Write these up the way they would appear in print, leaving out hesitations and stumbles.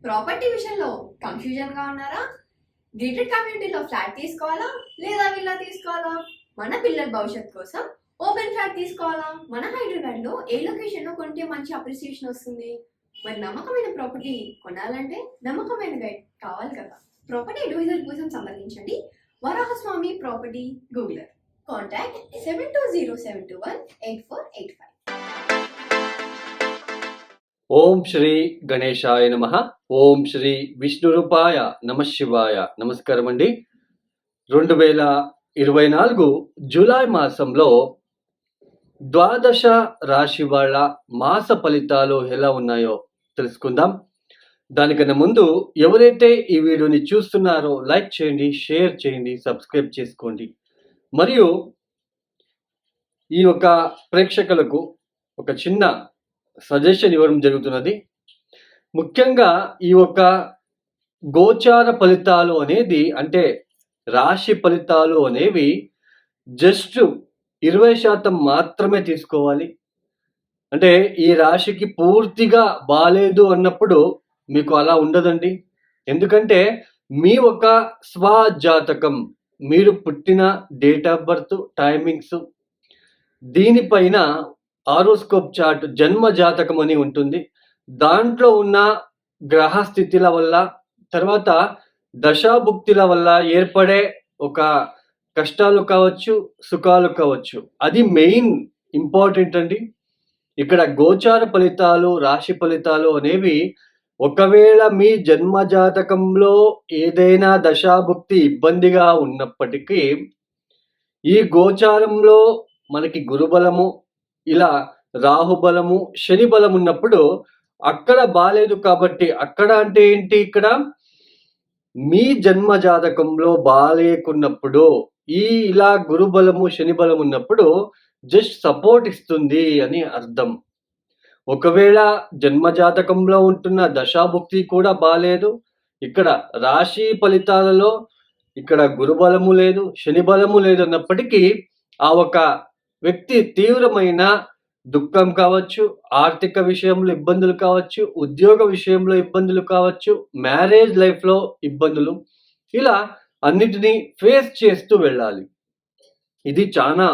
Property విషయంలో confusion గా ఉన్నారా? గేటెడ్ కమ్యూనిటీలో ఫ్లాట్ తీసుకోవాలా లేదా విల్లా తీసుకోవాలా? మన పిల్లల భవిష్యత్ కోసం ఓపెన్ ఫ్లాట్ తీసుకోవాలా? మన హైదరాబాద్ లో ఏ లొకేషన్ లో కొంటే మంచి అప్రిసియేషన్ వస్తుంది? మరి నమ్మకమైన ప్రాపర్టీ కొనాలంటే నమ్మకమైన గైడ్ కావాలి కదా. ప్రాపర్టీ అడ్వైజర్ కోసం సంప్రదించండి వరాహస్వామి ప్రాపర్టీ గూగులర్. కాంటాక్ట్ 7207218485. ఓం శ్రీ గణేశాయ నమః. ఓం శ్రీ విష్ణురూపాయ నమః శివాయ. నమస్కారం అండి. 2024 జూలై మాసంలో ద్వాదశ రాశి వాళ్ళ మాస ఫలితాలు ఎలా ఉన్నాయో తెలుసుకుందాం. దానికన్నా ముందు ఎవరైతే ఈ వీడియోని చూస్తున్నారో లైక్ చేయండి, షేర్ చేయండి, సబ్స్క్రైబ్ చేసుకోండి. మరియు ఈ యొక్క ప్రేక్షకులకు ఒక చిన్న సజెషన్ ఇవ్వడం జరుగుతున్నది. ముఖ్యంగా ఈ యొక్క గోచార ఫలితాలు అనేది, అంటే రాశి ఫలితాలు అనేవి జస్ట్ 20% మాత్రమే తీసుకోవాలి. అంటే ఈ రాశికి పూర్తిగా బాలేదు అన్నప్పుడు మీకు అలా ఉండదండి. ఎందుకంటే మీ ఒక స్వజాతకం, మీరు పుట్టిన డేట్ ఆఫ్ బర్త్, టైమింగ్స్, దీనిపైన హారోస్కోప్ చార్ట్, జన్మ జాతకం అని ఉంటుంది. దాంట్లో ఉన్న గ్రహ స్థితిల వల్ల, తర్వాత దశాభుక్తిల వల్ల ఏర్పడే ఒక కష్టాలు కావచ్చు, సుఖాలు కావచ్చు, అది మెయిన్ ఇంపార్టెంట్ అండి. ఇక్కడ గోచార ఫలితాలు, రాశి ఫలితాలు అనేవి ఒకవేళ మీ జన్మ జాతకంలో ఏదైనా దశాభుక్తి ఇబ్బందిగా ఉన్నప్పటికీ, ఈ గోచారంలో మనకి గురుబలము, ఇలా రాహుబలము, శని బలం ఉన్నప్పుడు అక్కడ బాలేదు. కాబట్టి అక్కడ అంటే ఏంటి, ఇక్కడ మీ జన్మ జాతకంలో బాలేకున్నప్పుడు ఈ ఇలా గురుబలము, శని బలం ఉన్నప్పుడు జస్ట్ సపోర్ట్ ఇస్తుంది అని అర్థం. ఒకవేళ జన్మ జాతకంలో ఉంటున్న దశాభుక్తి కూడా బాలేదు, ఇక్కడ రాశి ఫలితాలలో ఇక్కడ గురుబలము లేదు, శని బలము లేదు అన్నప్పటికీ ఆ ఒక వ్యక్తి తీవ్రమైన దుఃఖం కావచ్చు, ఆర్థిక విషయంలో ఇబ్బందులు కావచ్చు, ఉద్యోగ విషయంలో ఇబ్బందులు కావచ్చు, మ్యారేజ్ లైఫ్లో ఇబ్బందులు, ఇలా అన్నిటినీ ఫేస్ చేస్తూ వెళ్ళాలి. ఇది చాలా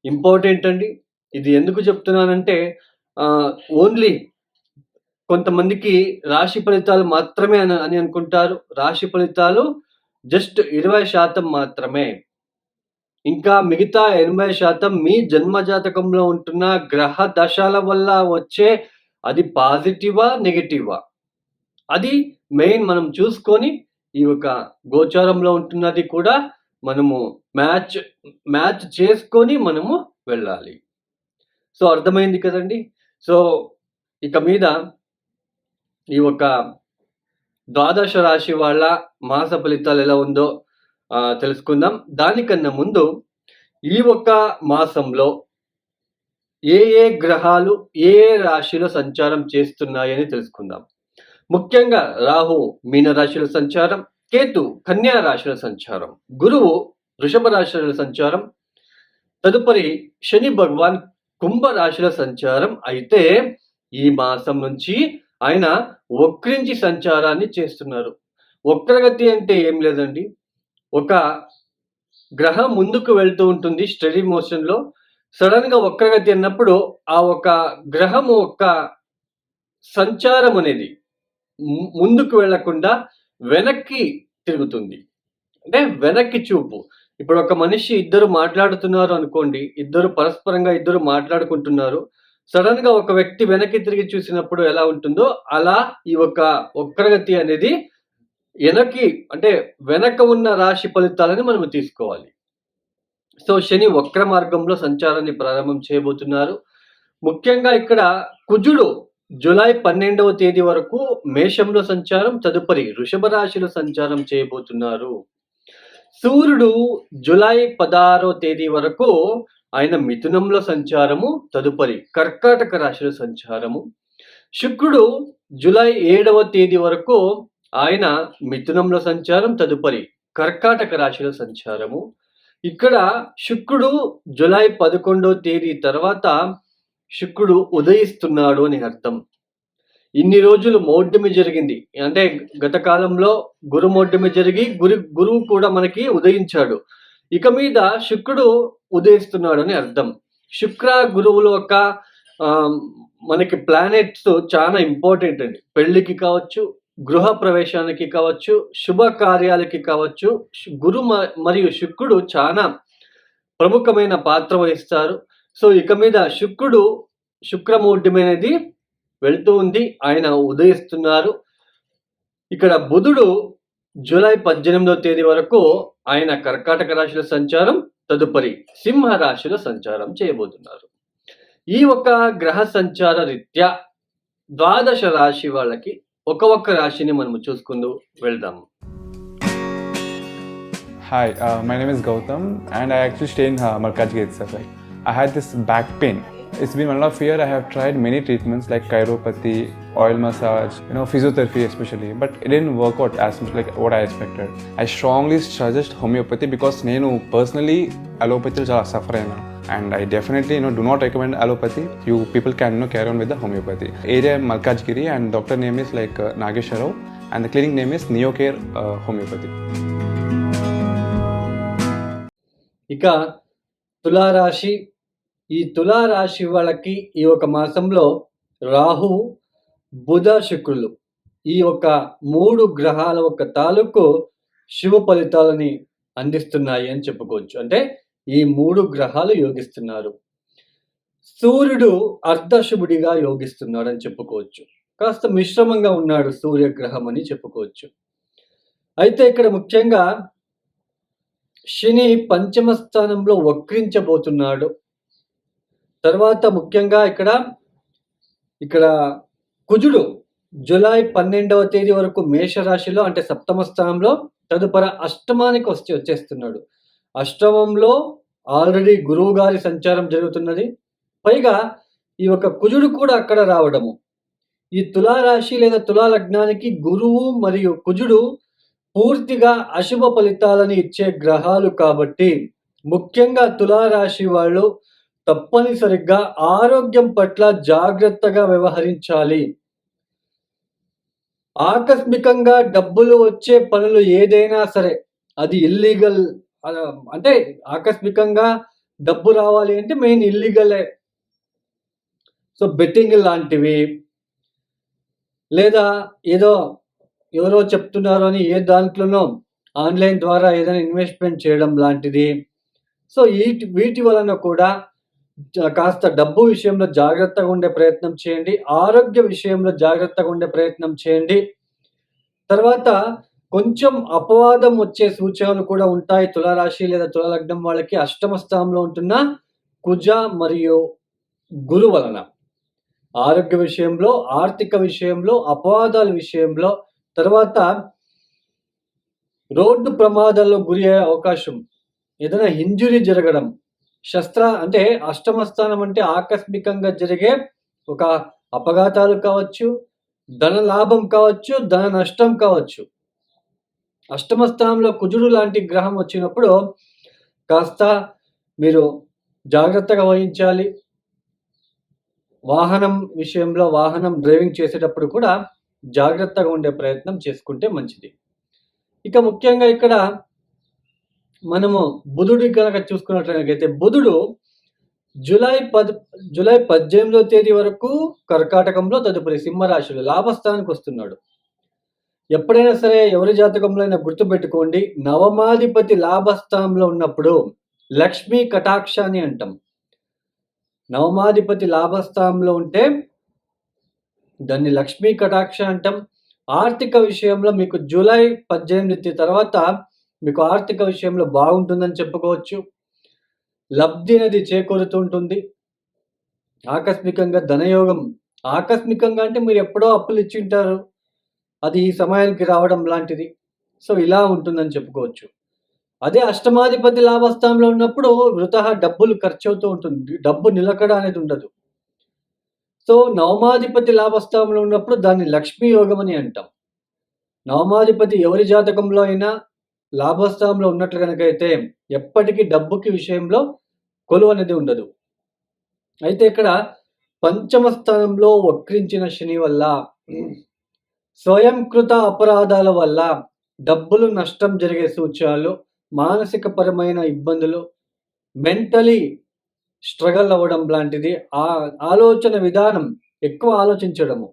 ఇంపార్టెంట్ అండి. ఇది ఎందుకు చెప్తున్నానంటే ఓన్లీ కొంతమందికి రాశి ఫలితాలు మాత్రమే అని అనుకుంటారు. రాశి ఫలితాలు జస్ట్ 20% మాత్రమే. ఇంకా మిగతా 80% మీ జన్మ జాతకంలో ఉంటున్న గ్రహ దశల వల్ల వచ్చే, అది పాజిటివా నెగటివా, అది మెయిన్ మనం చూసుకొని ఈ యొక్క గోచారంలో ఉంటున్నది కూడా మనము మ్యాచ్ చేసుకొని మనము వెళ్ళాలి. సో అర్థమైంది కదండి. సో ఇక మీద ఈ యొక్క ద్వాదశ రాశి వాళ్ళ మాస ఫలితాలు ఎలా ఉందో తెలుసుకుందాం. దానికన్నా ముందు ఈ ఒక్క మాసంలో ఏ గ్రహాలు ఏ రాశిలో సంచారం చేస్తున్నాయని తెలుసుకుందాం. ముఖ్యంగా రాహు మీన రాశిలో సంచారం, కేతు కన్యా రాశిలో సంచారం, గురువు వృషభ రాశిలో సంచారం, తదుపరి శని భగవాన్ కుంభ రాశిలో సంచారం. అయితే ఈ మాసం నుంచి ఆయన వక్రించి సంచారాన్ని చేస్తున్నారు. వక్రగతి అంటే ఏం లేదండి, ఒక గ్రహం ముందుకు వెళ్తూ ఉంటుంది స్టడీ మోషన్లో. సడన్గా వక్రగతి అన్నప్పుడు ఆ ఒక గ్రహము ఒక సంచారం అనేది ముందుకు వెళ్లకుండా వెనక్కి తిరుగుతుంది. అంటే వెనక్కి చూపు. ఇప్పుడు ఒక మనిషి, ఇద్దరు మాట్లాడుతున్నారు అనుకోండి, పరస్పరంగా ఇద్దరు మాట్లాడుకుంటున్నారు. సడన్ గా ఒక వ్యక్తి వెనక్కి తిరిగి చూసినప్పుడు ఎలా ఉంటుందో అలా ఈ ఒక వక్రగతి అనేది వెనక ఉన్న రాశి ఫలితాలని మనం తీసుకోవాలి. సో శని వక్ర మార్గంలో సంచారాన్ని ప్రారంభం చేయబోతున్నారు. ముఖ్యంగా ఇక్కడ కుజుడు జూలై 12వ తేదీ వరకు మేషంలో సంచారం, తదుపరి వృషభ రాశిలో సంచారం చేయబోతున్నారు. సూర్యుడు జూలై 16వ తేదీ వరకు ఆయన మిథునంలో సంచారము, తదుపరి కర్కాటక రాశిలో సంచారము. శుక్రుడు జూలై 7వ తేదీ వరకు ఆయన మిథునంలో సంచారం, తదుపరి కర్కాటక రాశిలో సంచారము. ఇక్కడ శుక్రుడు జూలై 11వ తేదీ తర్వాత శుక్రుడు ఉదయిస్తున్నాడు అని అర్థం. ఇన్ని రోజులు మౌఢ్యమి జరిగింది, అంటే గత కాలంలో గురు మౌఢ్యమి జరిగి గురువు కూడా మనకి ఉదయించాడు. ఇక మీద శుక్రుడు ఉదయిస్తున్నాడు అని అర్థం. శుక్ర గురువుల యొక్క మనకి ప్లానెట్స్ చాలా ఇంపార్టెంట్ అండి. పెళ్లికి కావచ్చు, గృహ ప్రవేశానికి కావచ్చు, శుభ కార్యాలకి కావచ్చు, గురు మరియు శుక్రుడు చాలా ప్రముఖమైన పాత్ర వహిస్తారు. సో ఇక మీద శుక్రమౌఢ్యం అనేది వెళ్తూ ఉంది, ఆయన ఉదయిస్తున్నారు. ఇక్కడ బుధుడు జూలై 18వ తేదీ వరకు ఆయన కర్కాటక రాశిలో సంచారం, తదుపరి సింహ రాశిలో సంచారం చేయబోతున్నారు. ఈ ఒక గ్రహ సంచార రీత్యా ద్వాదశ రాశి వాళ్ళకి ఒక్క రాశిని మనము చూసుకుంటూ వెళ్దాము. Hi, my name is Gautam and I actually stay in Malkajgiri itself. Like, I had this back pain. It's been 1.5 years. I have tried many treatments like chiropathy, oil massage, physiotherapy especially, but it didn't work out as much like what I expected. I strongly suggest homeopathy because నేను personally allopathy చాలా suffer అయినా, and I definitely do not recommend allopathy. You people can carry on with the homeopathy. Area Malkajgiri and doctor name is like Nageshwar Rao and the clinic name is Neocare Homeopathy. ఇక తులారాశి, ఈ తులారాశి వాళ్ళకి ఈ ఒక మాసంలో రాహు, బుధ, శుక్రులు ఈ ఒక 3 గ్రహాల ఒక తాలూకు శుభ ఫలితాలని అందిస్తున్నాయి అని చెప్పుకోవచ్చు. అంటే ఈ 3 గ్రహాలు యోగిస్తున్నారు. సూర్యుడు అర్ధశుభుడిగా యోగిస్తున్నాడు అని చెప్పుకోవచ్చు. కాస్త మిశ్రమంగా ఉన్నాడు సూర్యగ్రహం అని చెప్పుకోవచ్చు. అయితే ఇక్కడ ముఖ్యంగా శని పంచమ స్థానంలో వక్రించబోతున్నాడు. తర్వాత ముఖ్యంగా ఇక్కడ కుజుడు జూలై 12వ తేదీ వరకు మేషరాశిలో అంటే సప్తమ స్థానంలో, తదుపరి అష్టమానికి వచ్చేస్తున్నాడు. అష్టమంలో ఆల్రెడీ గురువు గారి సంచారం జరుగుతున్నది. పైగా ఈ యొక్క కుజుడు కూడా అక్కడ రావడము. ఈ తులారాశి లేదా తులా లగ్నానికి గురువు మరియు కుజుడు పూర్తిగా అశుభ ఫలితాలను ఇచ్చే గ్రహాలు కాబట్టి ముఖ్యంగా తులారాశి వాళ్ళు తప్పనిసరిగా ఆరోగ్యం పట్ల జాగ్రత్తగా వ్యవహరించాలి. ఆకస్మికంగా డబ్బులు వచ్చే పనులు ఏదైనా సరే అది ఇల్లీగల్, అంటే ఆకస్మికంగా డబ్బు రావాలి అంటే మెయిన్ ఇల్లీగలే. సో బెట్టింగ్ లాంటివి, లేదా ఏదో ఎవరో చెప్తున్నారు అని ఏ దాంట్లోనో ఆన్లైన్ ద్వారా ఏదైనా ఇన్వెస్ట్మెంట్ చేయడం లాంటిది. సో వీటి వలన కూడా కాస్త డబ్బు విషయంలో జాగ్రత్తగా ఉండే ప్రయత్నం చేయండి. ఆరోగ్య విషయంలో జాగ్రత్తగా ఉండే ప్రయత్నం చేయండి. తర్వాత కొంచెం అపవాదం వచ్చే సూచనలు కూడా ఉంటాయి తులారాశి లేదా తులాలగ్నం వాళ్ళకి. అష్టమ స్థానంలో ఉంటున్న కుజ మరియు గురు వలన ఆరోగ్య విషయంలో, ఆర్థిక విషయంలో, అపవాదాల విషయంలో, తర్వాత రోడ్డు ప్రమాదాల్లో గురి అయ్యే అవకాశం, ఏదైనా ఇంజురీ జరగడం, అంటే అష్టమ స్థానం అంటే ఆకస్మికంగా జరిగే ఒక అపఘాతాలు కావచ్చు, ధన లాభం కావచ్చు, ధన నష్టం కావచ్చు. అష్టమ స్థానంలో కుజుడు లాంటి గ్రహం వచ్చినప్పుడు కాస్త మీరు జాగ్రత్తగా వహించాలి. వాహనం విషయంలో, వాహనం డ్రైవింగ్ చేసేటప్పుడు కూడా జాగ్రత్తగా ఉండే ప్రయత్నం చేసుకుంటే మంచిది. ఇక ముఖ్యంగా ఇక్కడ మనము బుధుడి కనుక చూసుకున్నట్లయితే బుధుడు జూలై 18వ తేదీ వరకు కర్కాటకంలో, తదుపరి సింహరాశిలో లాభస్థానానికి వస్తున్నాడు. ఎప్పుడైనా సరే ఎవరి జాతకంలో అయినా గుర్తుపెట్టుకోండి, నవమాధిపతి లాభస్థానంలో ఉన్నప్పుడు లక్ష్మీ కటాక్షాన్ని అంటాం. నవమాధిపతి లాభస్థానంలో ఉంటే దాన్ని లక్ష్మీ కటాక్ష అంటాం. ఆర్థిక విషయంలో మీకు జూలై 18 తర్వాత మీకు ఆర్థిక విషయంలో బాగుంటుందని చెప్పుకోవచ్చు. లబ్ధి అనేది చేకూరుతూ ఉంటుంది. ఆకస్మికంగా ధనయోగం, ఆకస్మికంగా అంటే మీరు ఎప్పుడో అప్పులు ఇచ్చి ఉంటారు, అది ఈ సమయానికి రావడం లాంటిది. సో ఇలా ఉంటుందని చెప్పుకోవచ్చు. అదే అష్టమాధిపతి లాభస్థానంలో ఉన్నప్పుడు వృథా డబ్బులు ఖర్చు అవుతూ ఉంటుంది, డబ్బు నిలకడ అనేది ఉండదు. సో నవమాధిపతి లాభస్థానంలో ఉన్నప్పుడు దాన్ని లక్ష్మీ యోగం అని అంటాం. నవమాధిపతి ఎవరి జాతకంలో అయినా లాభస్థానంలో ఉన్నట్లు కనుక అయితే ఎప్పటికీ డబ్బుకి విషయంలో కొలువు అనేది ఉండదు. అయితే ఇక్కడ పంచమ స్థానంలో వక్రించిన శని వల్ల స్వయంకృత అపరాధాల వల్ల డబ్బులు నష్టం జరిగే సూచనలు, మానసిక పరమైన ఇబ్బందులు, మెంటలీ స్ట్రగల్ అవ్వడం లాంటిది, ఆ ఆలోచన విధానం ఎక్కువ ఆలోచించడము,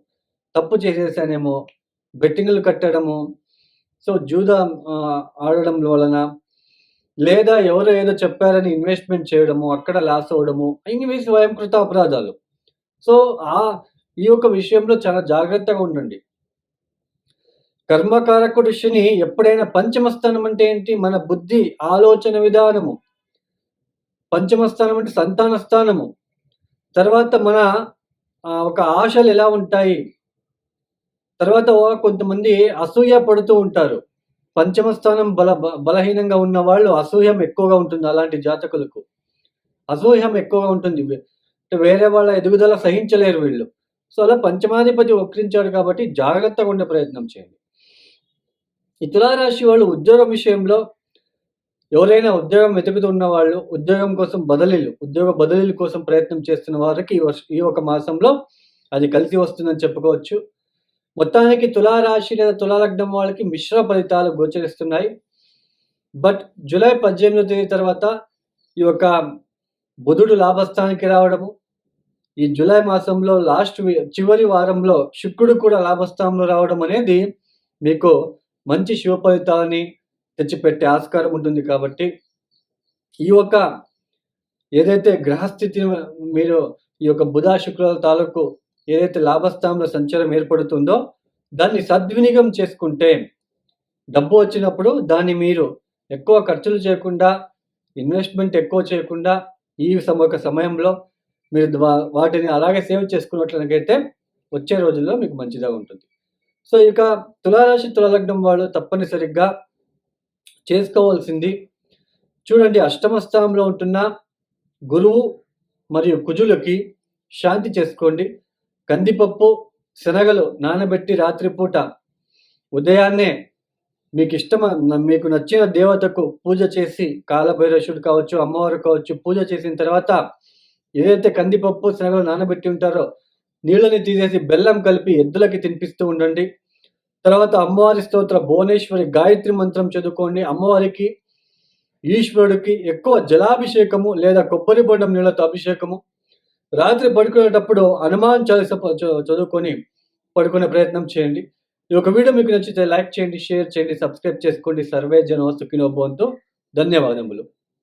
తప్పు చేసేసానేమో, బెట్టింగ్లు కట్టడము, సో జూదం ఆడడం వలన, లేదా ఎవరో ఏదో చెప్పారని ఇన్వెస్ట్మెంట్ చేయడము, అక్కడ లాస్ అవ్వడము, ఇవి స్వయంకృత అపరాధాలు. సో ఈ యొక్క విషయంలో చాలా జాగ్రత్తగా ఉండండి. కర్మకారకుడు శని ఎప్పుడైనా పంచమ స్థానం అంటే ఏంటి? మన బుద్ధి, ఆలోచన విధానము. పంచమ స్థానం అంటే సంతాన స్థానము. తర్వాత మన ఒక ఆశలు ఎలా ఉంటాయి? తర్వాత కొంతమంది అసూయ పడుతూ ఉంటారు. పంచమ స్థానం బలహీనంగా ఉన్న వాళ్ళు అసూయం ఎక్కువగా ఉంటుంది. అలాంటి జాతకులకు అసూయం ఎక్కువగా ఉంటుంది. వేరే వాళ్ళ ఎదుగుదల సహించలేరు వీళ్ళు. సో అలా పంచమాధిపతి వక్రించాడు కాబట్టి జాగ్రత్తగా ఉండే ప్రయత్నం చేయండి. ఈ తులారాశి వాళ్ళు ఉద్యోగం విషయంలో ఎవరైనా ఉద్యోగం వెతుకుతున్న వాళ్ళు, ఉద్యోగం కోసం ఉద్యోగ బదిలీల కోసం ప్రయత్నం చేస్తున్న వారికి ఈ ఒక మాసంలో అది కలిసి వస్తుందని చెప్పుకోవచ్చు. మొత్తానికి తులారాశి లేదా తులాలగ్నం వాళ్ళకి మిశ్ర ఫలితాలు గోచరిస్తున్నాయి. బట్ జూలై 18వ తేదీ తర్వాత ఈ యొక్క బుధుడు లాభస్థానానికి రావడము, ఈ జూలై మాసంలో చివరి వారంలో శుక్రుడు కూడా లాభస్థానంలో రావడం అనేది మీకు మంచి శుభ ఫలితాలని తెచ్చిపెట్టే ఆస్కారం ఉంటుంది. కాబట్టి ఈ యొక్క ఏదైతే గ్రహస్థితిని మీరు ఈ యొక్క బుధ శుక్రుల తాలూకు ఏదైతే లాభస్థానంలో సంచారం ఏర్పడుతుందో దాన్ని సద్వినియోగం చేసుకుంటే డబ్బు వచ్చినప్పుడు దాన్ని మీరు ఎక్కువ ఖర్చులు చేయకుండా, ఇన్వెస్ట్మెంట్ ఎక్కువ చేయకుండా ఈ సమయంలో మీరు వాటిని అలాగే సేవ్ చేసుకున్నట్లయితే వచ్చే రోజుల్లో మీకు మంచిగా ఉంటుంది. సో ఇక తులారాశి తులాలగ్నం వాళ్ళు తప్పనిసరిగా చేసుకోవాల్సింది చూడండి, అష్టమ స్థానంలో ఉంటున్న గురువు మరియు కుజులకి శాంతి చేసుకోండి. కందిపప్పు, శనగలు నానబెట్టి రాత్రిపూట ఉదయాన్నే మీకు నచ్చిన దేవతకు పూజ చేసి, కాలభైరవుడు కావచ్చు, అమ్మవారు కావచ్చు, పూజ చేసిన తర్వాత ఏదైతే కందిపప్పు శనగలు నానబెట్టి ఉంటారో నీళ్ళని తీసేసి బెల్లం కలిపి ఎద్దులకి తినిపిస్తూ ఉండండి. తర్వాత అమ్మవారి స్తోత్ర భువనేశ్వరి గాయత్రి మంత్రం చదువుకోండి. అమ్మవారికి, ఈశ్వరుడికి ఎక్కువ జలాభిషేకము లేదా కొబ్బరి బొండం నీళ్ళతో అభిషేకము. రాత్రి పడుకునేటప్పుడు హనుమాన్ చాలీస చదువుకొని పడుకునే ప్రయత్నం చేయండి. ఈ ఒక వీడియో మీకు నచ్చితే లైక్ చేయండి, షేర్ చేయండి, సబ్స్క్రైబ్ చేసుకోండి. సర్వే జనో సుఖినో భవంతు. ధన్యవాదములు.